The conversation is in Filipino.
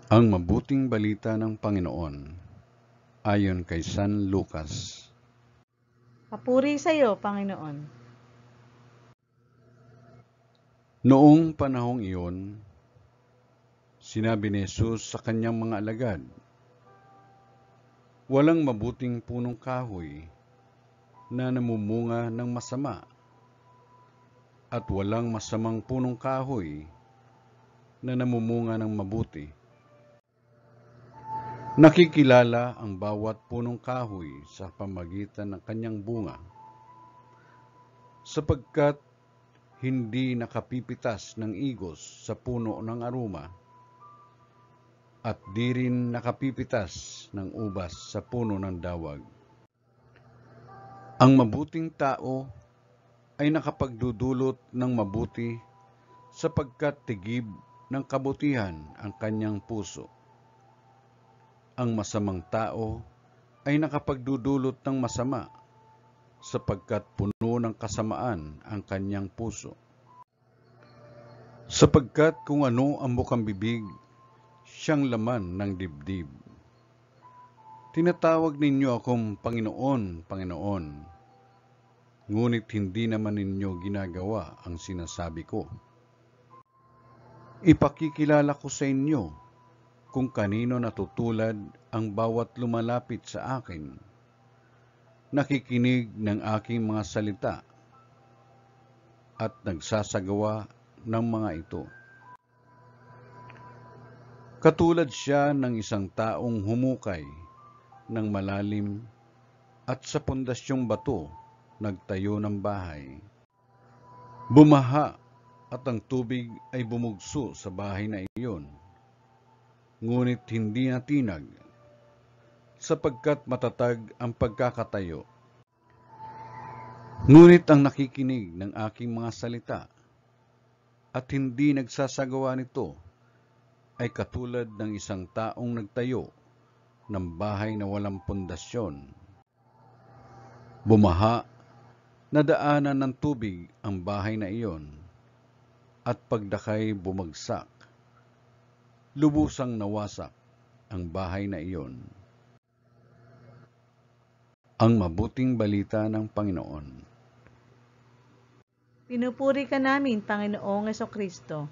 Ang mabuting balita ng Panginoon ayon kay San Lucas. Papuri sa iyo, Panginoon. Noong panahong iyon, sinabi ni Jesus sa kanyang mga alagad, "Walang mabuting punong kahoy na namumunga ng masama, at walang masamang punong kahoy na namumunga ng mabuti. Nakikilala ang bawat punong kahoy sa pamagitan ng kanyang bunga, sapagkat hindi nakapipitas ng igos sa puno ng aruma, at di rin nakapipitas ng ubas sa puno ng dawag. Ang mabuting tao ay nakapagdudulot ng mabuti sapagkat tigib ng kabutihan ang kanyang puso. Ang masamang tao ay nakapagdudulot ng masama sapagkat puno ng kasamaan ang kanyang puso. Sapagkat kung ano ang bukang bibig, siyang laman ng dibdib. Tinatawag ninyo akong Panginoon, Panginoon, ngunit hindi naman ninyo ginagawa ang sinasabi ko. Ipakikilala ko sa inyo kung kanino natutulad ang bawat lumalapit sa akin, nakikinig ng aking mga salita, at nagsasagawa ng mga ito. Katulad siya ng isang taong humukay ng malalim at sa pundasyong bato nagtayo ng bahay. Bumaha at ang tubig ay bumugso sa bahay na iyon, ngunit hindi natinag, sapagkat matatag ang pagkakatayo. Ngunit ang nakikinig ng aking mga salita at hindi nagsasagawa nito ay katulad ng isang taong nagtayo ng bahay na walang pundasyon. Bumaha, nadaanan ng tubig ang bahay na iyon, at pagdakay bumagsak. Lubusang nawasak ang bahay na iyon. Ang mabuting balita ng Panginoon. Pinupuri ka namin, Panginoong Jesucristo.